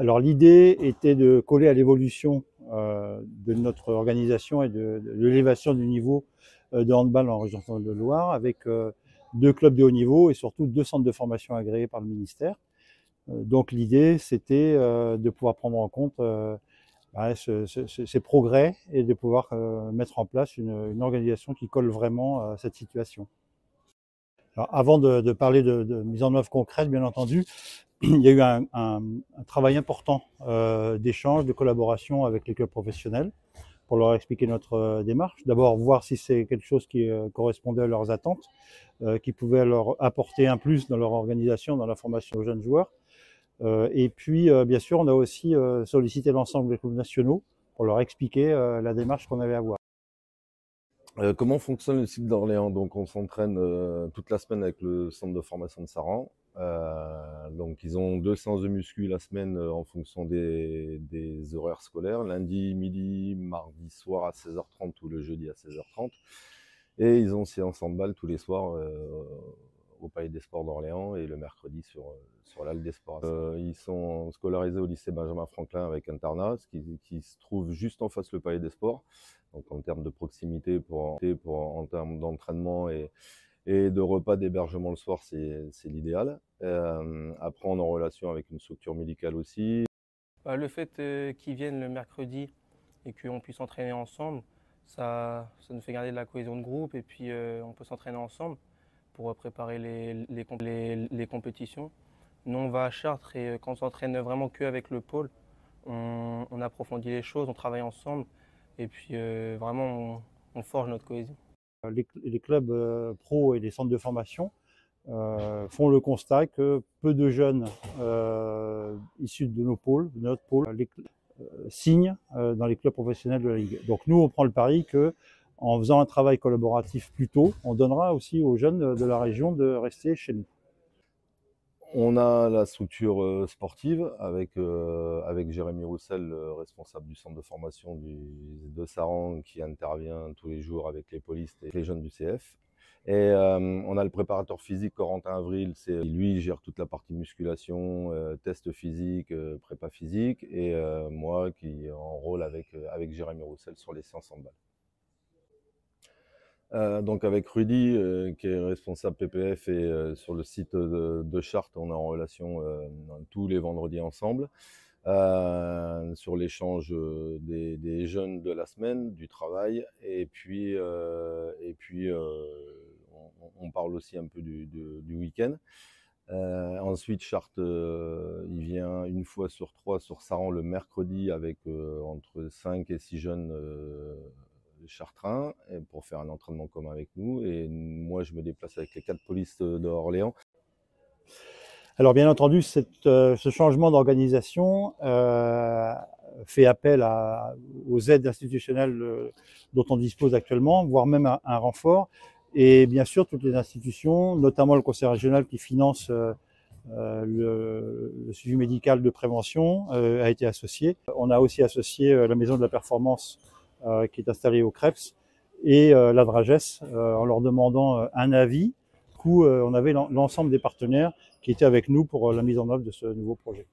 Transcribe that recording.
Alors l'idée était de coller à l'évolution de notre organisation et de l'élévation du niveau de handball en région Centre-Val de Loire avec 2 clubs de haut niveau et surtout 2 centres de formation agréés par le ministère. Donc l'idée c'était de pouvoir prendre en compte ces progrès et de pouvoir mettre en place une organisation qui colle vraiment à cette situation. Alors, avant de parler de mise en œuvre concrète, bien entendu, il y a eu un travail important d'échange, de collaboration avec les clubs professionnels pour leur expliquer notre démarche. D'abord, voir si c'est quelque chose qui correspondait à leurs attentes, qui pouvait leur apporter un plus dans leur organisation, dans la formation aux jeunes joueurs. Et puis, bien sûr, on a aussi sollicité l'ensemble des clubs nationaux pour leur expliquer la démarche qu'on avait à avoir. Comment fonctionne le site d'Orléans? Donc on s'entraîne toute la semaine avec le centre de formation de Saran. Donc ils ont 2 séances de muscu la semaine en fonction des horaires scolaires, lundi midi, mardi soir à 16h30 ou le jeudi à 16h30. Et ils ont séance handball tous les soirs au Palais des Sports d'Orléans et le mercredi sur l'Halle des Sports. Ils sont scolarisés au lycée Benjamin Franklin avec internat, qui se trouve juste en face le Palais des Sports. Donc en termes de proximité, en termes d'entraînement et de repas d'hébergement le soir, c'est l'idéal. Après, on est en relation avec une structure médicale aussi. Le fait qu'ils viennent le mercredi et qu'on puisse s'entraîner ensemble, ça nous fait garder de la cohésion de groupe et puis on peut s'entraîner ensemble pour préparer les compétitions. Nous, on va à Chartres et quand on s'entraîne vraiment qu'avec le pôle, on approfondit les choses, on travaille ensemble et puis vraiment on forge notre cohésion. Les clubs pro et les centres de formation font le constat que peu de jeunes issus de nos pôles, de notre pôle, signent dans les clubs professionnels de la Ligue. Donc nous, on prend le pari que en faisant un travail collaboratif plus tôt, on donnera aussi aux jeunes de la région de rester chez nous. On a la structure sportive avec Jérémy Roussel, le responsable du centre de formation de Saran, qui intervient tous les jours avec les polices et les jeunes du CF. Et on a le préparateur physique Corentin Avril, lui il gère toute la partie musculation, test physique, prépa physique, et moi qui est en rôle avec Jérémy Roussel sur les séances handball. Donc avec Rudy, qui est responsable PPF, et sur le site de Chartres, on est en relation tous les vendredis ensemble, sur l'échange des jeunes de la semaine, du travail, et puis on parle aussi un peu du week-end. Ensuite, Chartres, il vient une fois sur 3 sur Saran le mercredi avec entre 5 et 6 jeunes chartrains pour faire un entraînement commun avec nous, et moi je me déplace avec les 4 polices d'Orléans. Alors bien entendu, ce changement d'organisation fait appel aux aides institutionnelles dont on dispose actuellement, voire même un renfort, et bien sûr toutes les institutions, notamment le conseil régional qui finance le suivi médical de prévention a été associé. On a aussi associé la maison de la performance qui est installée au CREPS et la Dragès en leur demandant un avis. Du coup, on avait l'ensemble des partenaires qui étaient avec nous pour la mise en œuvre de ce nouveau projet.